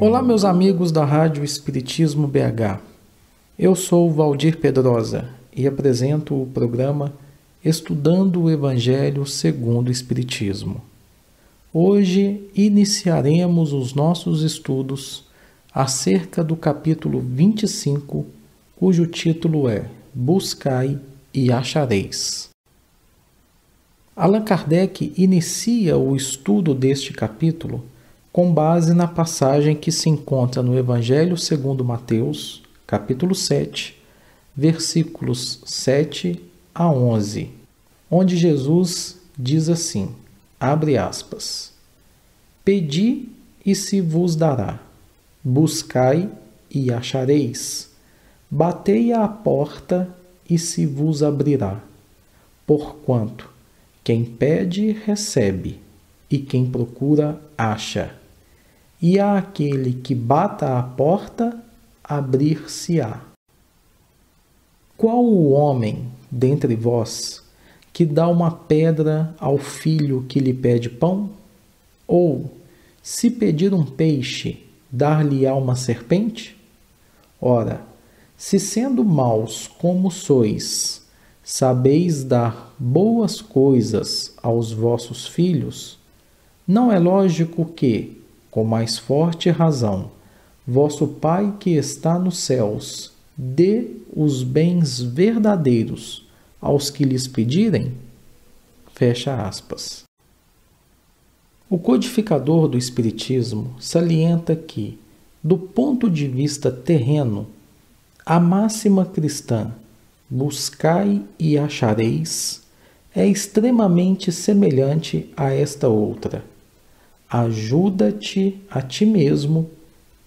Olá, meus amigos da Rádio Espiritismo BH. Eu sou Valdir Pedrosa e apresento o programa Estudando o Evangelho segundo o Espiritismo. Hoje iniciaremos os nossos estudos acerca do capítulo 25, cujo título é Buscai e achareis. Allan Kardec inicia o estudo deste capítulo com base na passagem que se encontra no Evangelho segundo Mateus, capítulo 7, versículos 7 a 11, onde Jesus diz assim, abre aspas, Pedi e se vos dará, buscai e achareis, batei à porta e se vos abrirá, porquanto quem pede, recebe, e quem procura, acha. E a aquele que bata à porta, abrir-se-á. Qual o homem dentre vós que dá uma pedra ao filho que lhe pede pão? Ou, se pedir um peixe, dar-lhe-á uma serpente? Ora, se sendo maus como sois, sabeis dar boas coisas aos vossos filhos, não é lógico que, com mais forte razão, vosso Pai que está nos céus dê os bens verdadeiros aos que lhes pedirem? Fecha aspas. O codificador do Espiritismo salienta que, do ponto de vista terreno, a máxima cristã buscai e achareis, é extremamente semelhante a esta outra. Ajuda-te a ti mesmo,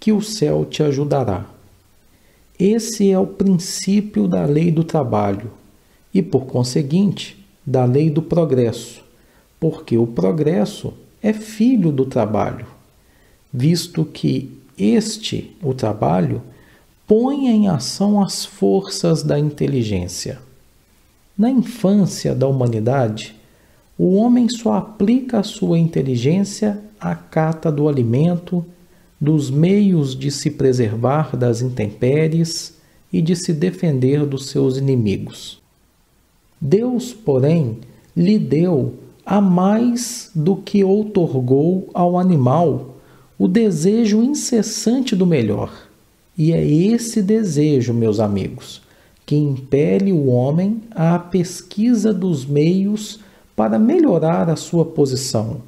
que o céu te ajudará. Esse é o princípio da lei do trabalho e, por conseguinte, da lei do progresso, porque o progresso é filho do trabalho, visto que o trabalho, põe em ação as forças da inteligência. Na infância da humanidade, o homem só aplica a sua inteligência à cata do alimento, dos meios de se preservar das intempéries e de se defender dos seus inimigos. Deus, porém, lhe deu a mais do que outorgou ao animal o desejo incessante do melhor. E é esse desejo, meus amigos, que impele o homem à pesquisa dos meios para melhorar a sua posição,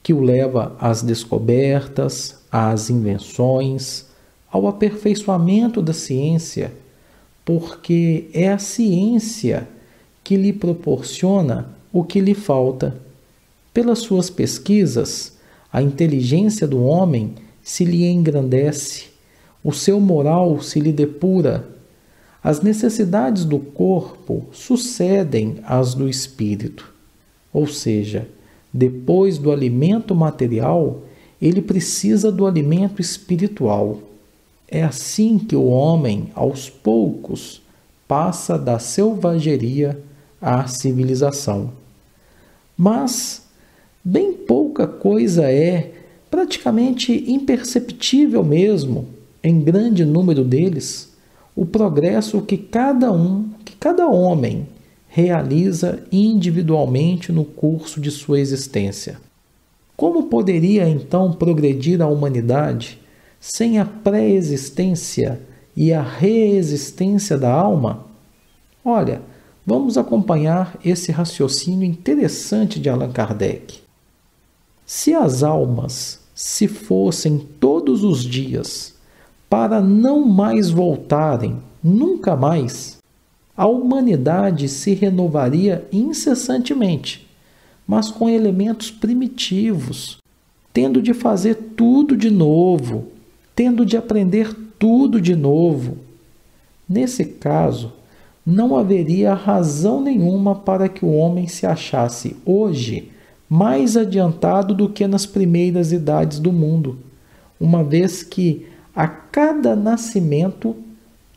que o leva às descobertas, às invenções, ao aperfeiçoamento da ciência, porque é a ciência que lhe proporciona o que lhe falta. Pelas suas pesquisas, a inteligência do homem se lhe engrandece, o seu moral se lhe depura, as necessidades do corpo sucedem às do espírito. Ou seja, depois do alimento material, ele precisa do alimento espiritual. É assim que o homem, aos poucos, passa da selvageria à civilização. Mas bem pouca coisa é, praticamente imperceptível mesmo, em grande número deles, o progresso que cada homem realiza individualmente no curso de sua existência. Como poderia então progredir a humanidade sem a pré-existência e a reexistência da alma? Olha, vamos acompanhar esse raciocínio interessante de Allan Kardec. Se as almas se fossem todos os dias para não mais voltarem, nunca mais, a humanidade se renovaria incessantemente, mas com elementos primitivos, tendo de fazer tudo de novo, tendo de aprender tudo de novo. Nesse caso, não haveria razão nenhuma para que o homem se achasse hoje mais adiantado do que nas primeiras idades do mundo, uma vez que a cada nascimento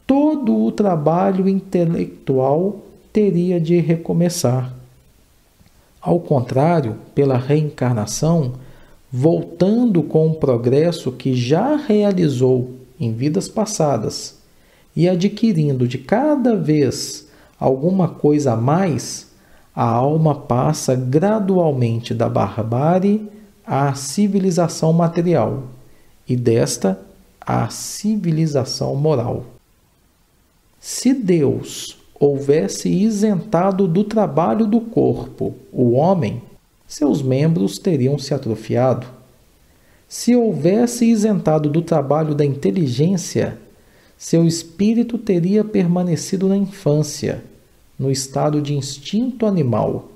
todo o trabalho intelectual teria de recomeçar. Ao contrário, pela reencarnação, voltando com o progresso que já realizou em vidas passadas e adquirindo de cada vez alguma coisa a mais, a alma passa gradualmente da barbárie à civilização material e desta à civilização moral. Se Deus houvesse isentado do trabalho do corpo o homem, seus membros teriam se atrofiado. Se houvesse isentado do trabalho da inteligência, seu espírito teria permanecido na infância, no estado de instinto animal.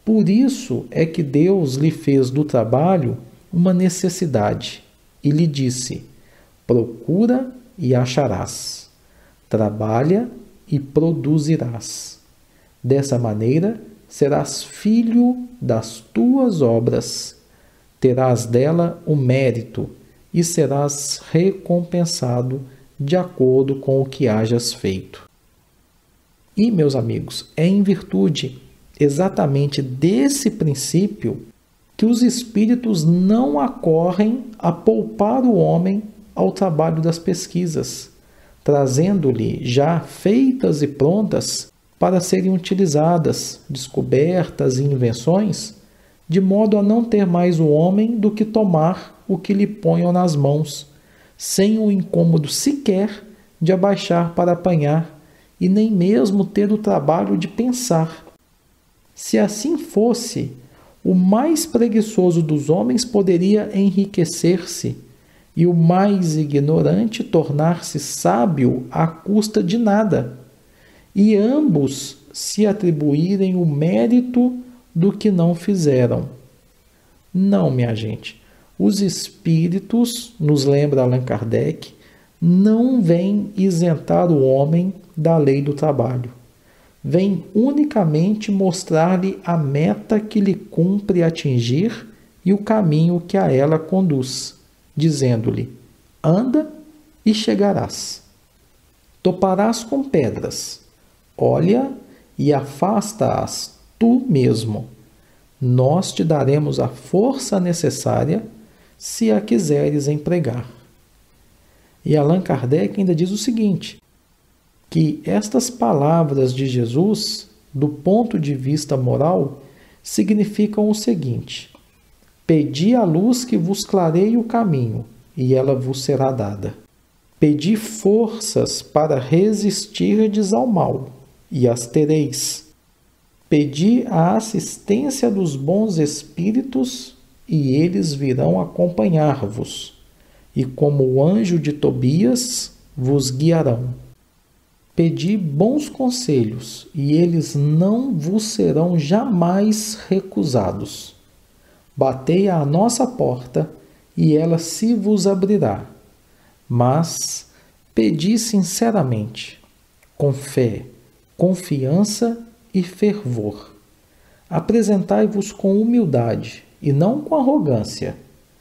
Por isso é que Deus lhe fez do trabalho uma necessidade e lhe disse: procura e acharás, trabalha e produzirás. Dessa maneira, serás filho das tuas obras, terás dela o mérito e serás recompensado de acordo com o que hajas feito. E, meus amigos, é em virtude exatamente desse princípio que os espíritos não acorrem a poupar o homem ao trabalho das pesquisas, trazendo-lhe já feitas e prontas para serem utilizadas, descobertas e invenções, de modo a não ter mais o homem do que tomar o que lhe ponham nas mãos, sem o incômodo sequer de abaixar para apanhar e nem mesmo ter o trabalho de pensar. Se assim fosse, o mais preguiçoso dos homens poderia enriquecer-se e o mais ignorante tornar-se sábio à custa de nada, e ambos se atribuírem o mérito do que não fizeram. Não, minha gente, os espíritos, nos lembra Allan Kardec, não vêm isentar o homem da lei do trabalho. Vêm unicamente mostrar-lhe a meta que lhe cumpre atingir e o caminho que a ela conduz, dizendo-lhe: anda e chegarás. Toparás com pedras, olha e afasta-as tu mesmo. Nós te daremos a força necessária se a quiseres empregar. E Allan Kardec ainda diz o seguinte, que estas palavras de Jesus, do ponto de vista moral, significam o seguinte: pedi a luz que vos clareie o caminho, e ela vos será dada. Pedi forças para resistirdes ao mal, e as tereis. Pedi a assistência dos bons espíritos, e eles virão acompanhar-vos, e como o anjo de Tobias, vos guiarão. Pedi bons conselhos, e eles não vos serão jamais recusados. Batei à nossa porta, e ela se vos abrirá. Mas pedi sinceramente, com fé, confiança e fervor. Apresentai-vos com humildade, e não com arrogância,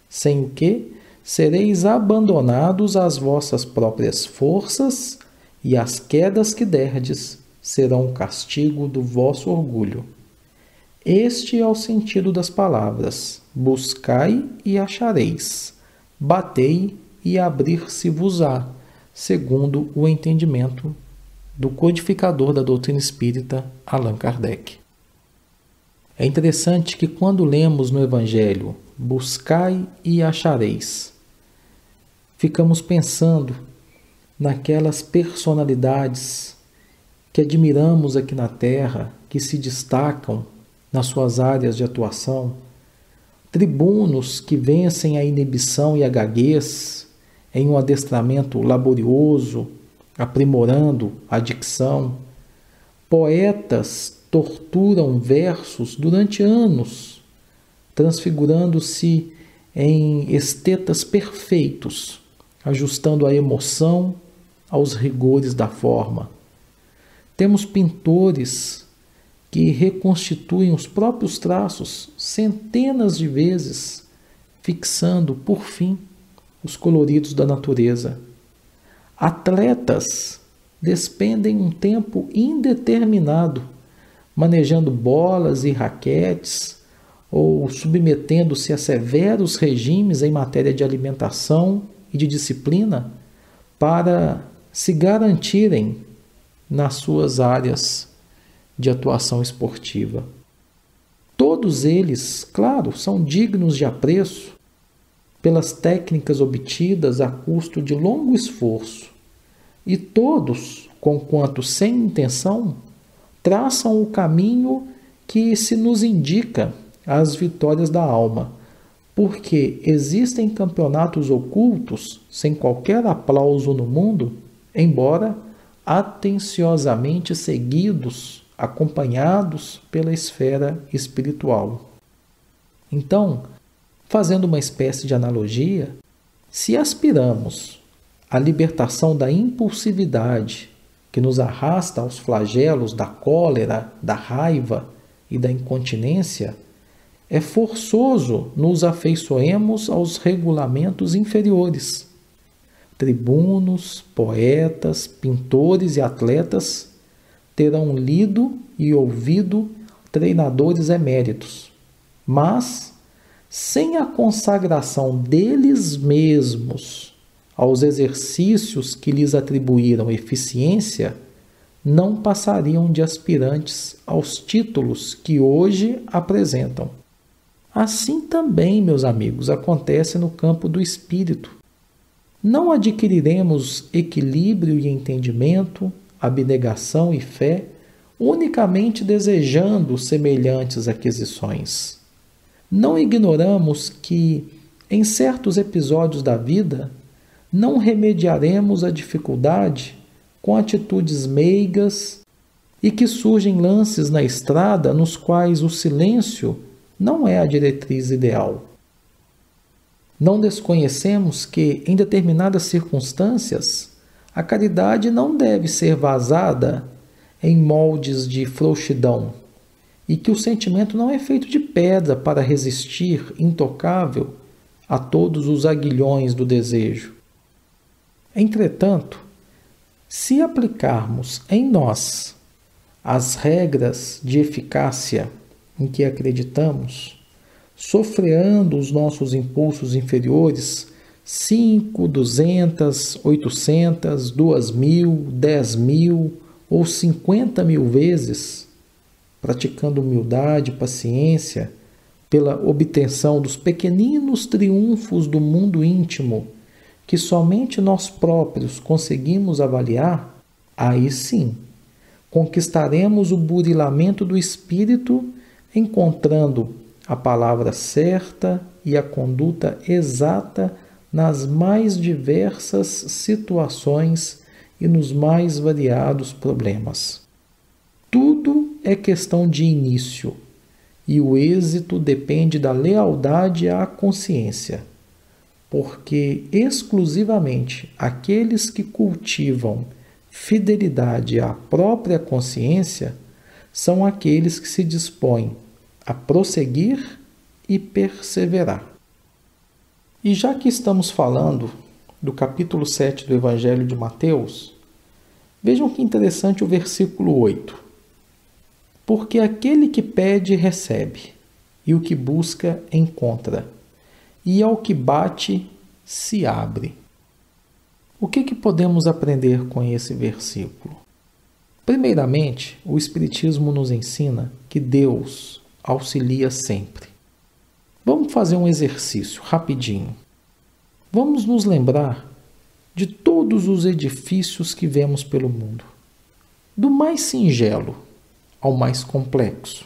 sem o que sereis abandonados às vossas próprias forças, e as quedas que derdes serão o castigo do vosso orgulho. Este é o sentido das palavras: buscai e achareis, batei e abrir-se-vos-á, segundo o entendimento do codificador da doutrina espírita, Allan Kardec. É interessante que quando lemos no Evangelho, buscai e achareis, ficamos pensando naquelas personalidades que admiramos aqui na Terra, que se destacam nas suas áreas de atuação, tribunos que vencem a inibição e a gaguez em um adestramento laborioso, aprimorando a dicção, poetas torturam versos durante anos, transfigurando-se em estetas perfeitos, ajustando a emoção aos rigores da forma. Temos pintores que reconstituem os próprios traços centenas de vezes, fixando, por fim, os coloridos da natureza. Atletas despendem um tempo indeterminado, manejando bolas e raquetes, ou submetendo-se a severos regimes em matéria de alimentação e de disciplina para se garantirem nas suas áreas de atuação esportiva. Todos eles, claro, são dignos de apreço pelas técnicas obtidas a custo de longo esforço, e todos, conquanto sem intenção, traçam o caminho que se nos indica as vitórias da alma, porque existem campeonatos ocultos sem qualquer aplauso no mundo, embora atenciosamente seguidos, acompanhados pela esfera espiritual. Então, fazendo uma espécie de analogia, se aspiramos à libertação da impulsividade que nos arrasta aos flagelos da cólera, da raiva e da incontinência, é forçoso nos afeiçoemos aos regulamentos inferiores. Tribunos, poetas, pintores e atletas terão lido e ouvido treinadores eméritos, mas sem a consagração deles mesmos aos exercícios que lhes atribuíram eficiência, não passariam de aspirantes aos títulos que hoje apresentam. Assim também, meus amigos, acontece no campo do espírito. Não adquiriremos equilíbrio e entendimento, abnegação e fé, unicamente desejando semelhantes aquisições. Não ignoramos que, em certos episódios da vida, não remediaremos a dificuldade com atitudes meigas e que surgem lances na estrada nos quais o silêncio não é a diretriz ideal. Não desconhecemos que, em determinadas circunstâncias, a caridade não deve ser vazada em moldes de frouxidão e que o sentimento não é feito de pedra para resistir intocável a todos os aguilhões do desejo. Entretanto, se aplicarmos em nós as regras de eficácia em que acreditamos, sofreando os nossos impulsos inferiores 5, 200, 800, 2.000, 10.000 ou 50.000 vezes, praticando humildade e paciência pela obtenção dos pequeninos triunfos do mundo íntimo que somente nós próprios conseguimos avaliar, aí sim conquistaremos o burilamento do espírito, encontrando a palavra certa e a conduta exata nas mais diversas situações e nos mais variados problemas. Tudo é questão de início, e o êxito depende da lealdade à consciência, porque exclusivamente aqueles que cultivam fidelidade à própria consciência são aqueles que se dispõem a prosseguir e perseverar. E já que estamos falando do capítulo 7 do Evangelho de Mateus, vejam que interessante o versículo 8. Porque aquele que pede, recebe, e o que busca, encontra, e ao que bate, se abre. O que podemos aprender com esse versículo? Primeiramente, o Espiritismo nos ensina que Deus auxilia sempre. Vamos fazer um exercício rapidinho. Vamos nos lembrar de todos os edifícios que vemos pelo mundo, do mais singelo ao mais complexo.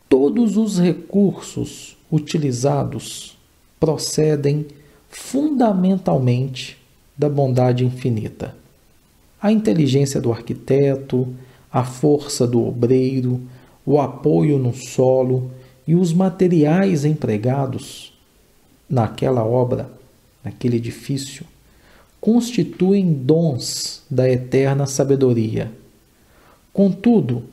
Todos os recursos utilizados procedem fundamentalmente da bondade infinita. A inteligência do arquiteto, a força do obreiro, o apoio no solo e os materiais empregados naquela obra, naquele edifício, constituem dons da eterna sabedoria. Contudo,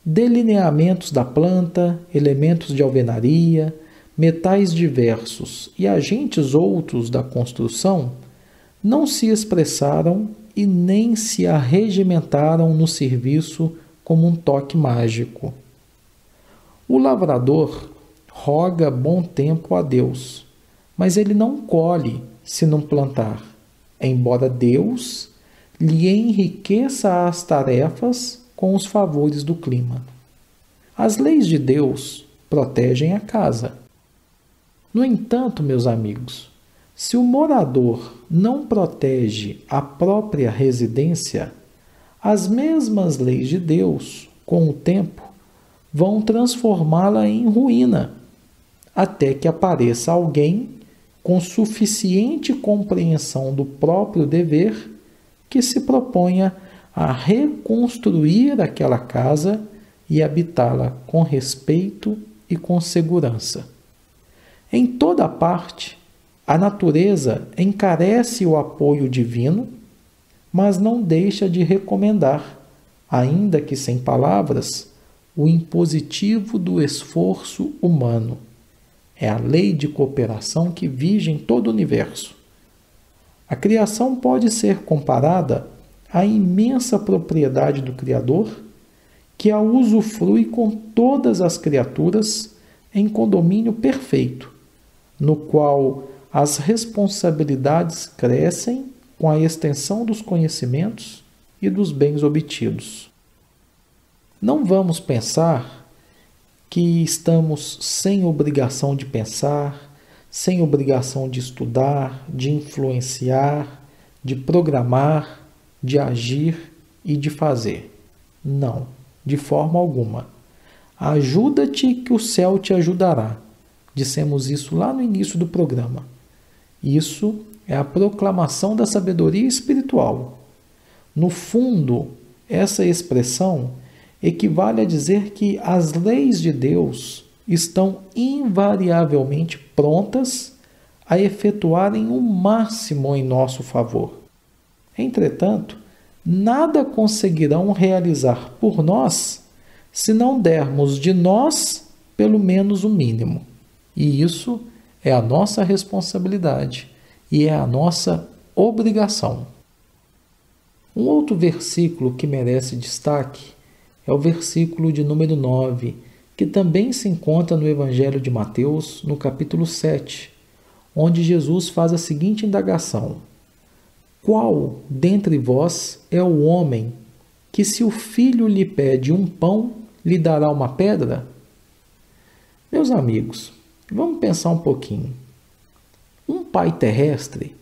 delineamentos da planta, elementos de alvenaria, metais diversos e agentes outros da construção não se expressaram e nem se arregimentaram no serviço como um toque mágico. O lavrador roga bom tempo a Deus, mas ele não colhe se não plantar, embora Deus lhe enriqueça as tarefas com os favores do clima. As leis de Deus protegem a casa. No entanto, meus amigos, se o morador não protege a própria residência, as mesmas leis de Deus, com o tempo, vão transformá-la em ruína, até que apareça alguém com suficiente compreensão do próprio dever que se proponha a reconstruir aquela casa e habitá-la com respeito e com segurança. Em toda parte, a natureza encarece o apoio divino, mas não deixa de recomendar, ainda que sem palavras, o impositivo do esforço humano. É a lei de cooperação que vige em todo o universo. A criação pode ser comparada à imensa propriedade do Criador, que a usufrui com todas as criaturas em condomínio perfeito, no qual as responsabilidades crescem com a extensão dos conhecimentos e dos bens obtidos. Não vamos pensar que estamos sem obrigação de pensar, sem obrigação de estudar, de influenciar, de programar, de agir e de fazer. Não, de forma alguma. Ajuda-te que o céu te ajudará. Dissemos isso lá no início do programa. Isso é a proclamação da sabedoria espiritual. No fundo, essa expressão equivale a dizer que as leis de Deus estão invariavelmente prontas a efetuarem o máximo em nosso favor. Entretanto, nada conseguirão realizar por nós se não dermos de nós pelo menos o mínimo. E isso é a nossa responsabilidade e é a nossa obrigação. Um outro versículo que merece destaque é o versículo de número 9, que também se encontra no Evangelho de Mateus, no capítulo 7, onde Jesus faz a seguinte indagação: qual dentre vós é o homem que, se o filho lhe pede um pão, lhe dará uma pedra? Meus amigos, vamos pensar um pouquinho. Um pai terrestre,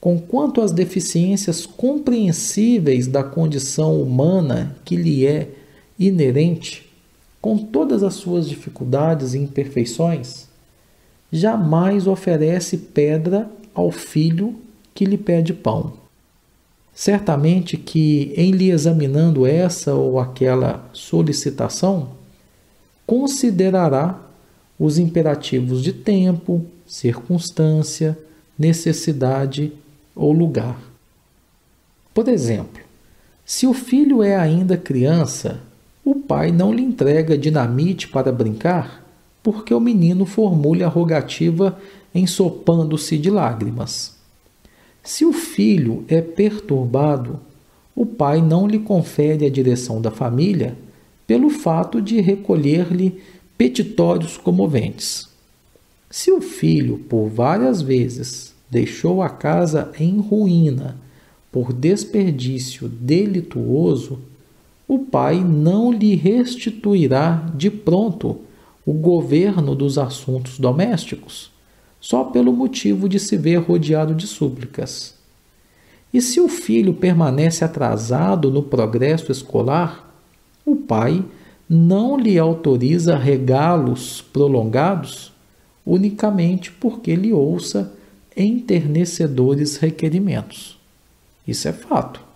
conquanto as deficiências compreensíveis da condição humana que lhe é inerente, com todas as suas dificuldades e imperfeições, jamais oferece pedra ao filho que lhe pede pão. Certamente que, em lhe examinando essa ou aquela solicitação, considerará os imperativos de tempo, circunstância, necessidade ou lugar. Por exemplo, se o filho é ainda criança, o pai não lhe entrega dinamite para brincar, porque o menino formule a rogativa ensopando-se de lágrimas. Se o filho é perturbado, o pai não lhe confere a direção da família pelo fato de recolher-lhe petitórios comoventes. Se o filho, por várias vezes, deixou a casa em ruína por desperdício delituoso, o pai não lhe restituirá de pronto o governo dos assuntos domésticos, só pelo motivo de se ver rodeado de súplicas. E se o filho permanece atrasado no progresso escolar, o pai não lhe autoriza regalos prolongados unicamente porque lhe ouça enternecedores requerimentos. Isso é fato.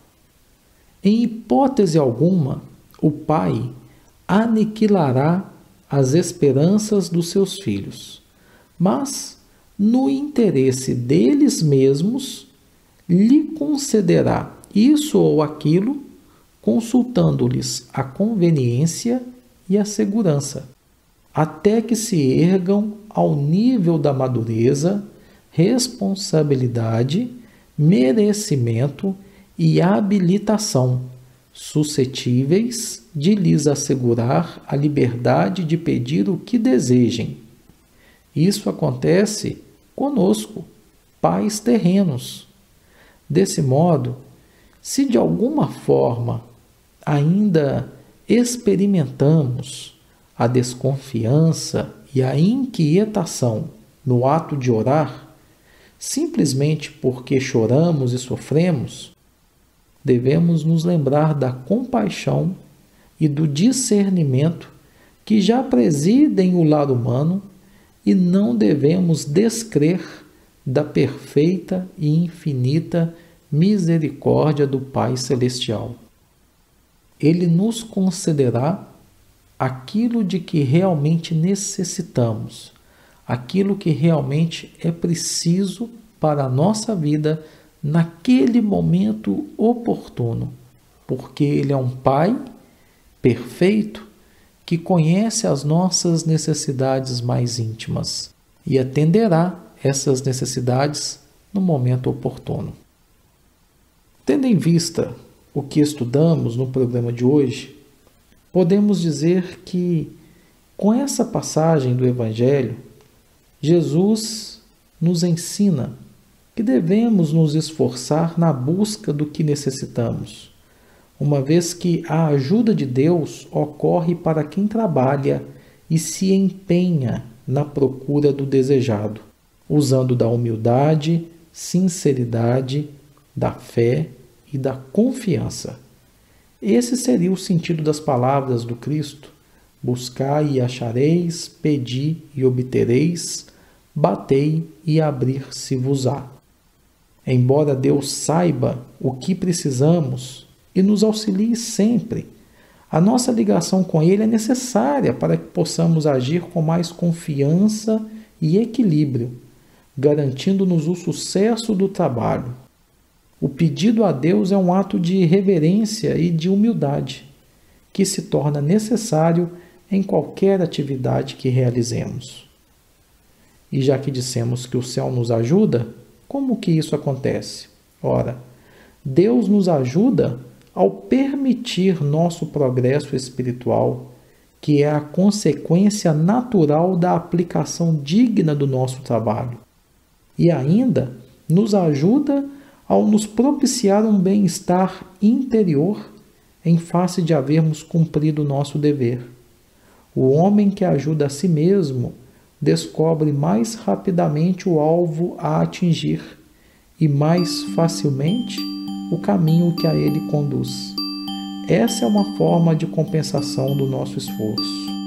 Em hipótese alguma, o pai aniquilará as esperanças dos seus filhos, mas, no interesse deles mesmos, lhe concederá isso ou aquilo, consultando-lhes a conveniência e a segurança, até que se ergam ao nível da madureza, responsabilidade, merecimento e habilitação, suscetíveis de lhes assegurar a liberdade de pedir o que desejem, Isso acontece conosco, pais terrenos. Desse modo, se de alguma forma ainda experimentamos a desconfiança e a inquietação no ato de orar, simplesmente porque choramos e sofremos, devemos nos lembrar da compaixão e do discernimento que já presidem o lar humano e não devemos descrer da perfeita e infinita misericórdia do Pai Celestial. Ele nos concederá aquilo de que realmente necessitamos, aquilo que realmente é preciso para a nossa vida naquele momento oportuno, porque Ele é um Pai perfeito que conhece as nossas necessidades mais íntimas e atenderá essas necessidades no momento oportuno. Tendo em vista o que estudamos no programa de hoje, podemos dizer que, com essa passagem do Evangelho, Jesus nos ensina que devemos nos esforçar na busca do que necessitamos, uma vez que a ajuda de Deus ocorre para quem trabalha e se empenha na procura do desejado, usando da humildade, sinceridade, da fé e da confiança. Esse seria o sentido das palavras do Cristo: buscai e achareis, pedi e obtereis, batei e abrir-se-vos-á. Embora Deus saiba o que precisamos e nos auxilie sempre, a nossa ligação com Ele é necessária para que possamos agir com mais confiança e equilíbrio, garantindo-nos o sucesso do trabalho. O pedido a Deus é um ato de reverência e de humildade, que se torna necessário em qualquer atividade que realizemos. E já que dissemos que o céu nos ajuda, como que isso acontece? Ora, Deus nos ajuda ao permitir nosso progresso espiritual, que é a consequência natural da aplicação digna do nosso trabalho. E ainda nos ajuda ao nos propiciar um bem-estar interior em face de havermos cumprido o nosso dever. O homem que ajuda a si mesmo descobre mais rapidamente o alvo a atingir e mais facilmente o caminho que a ele conduz. Essa é uma forma de compensação do nosso esforço.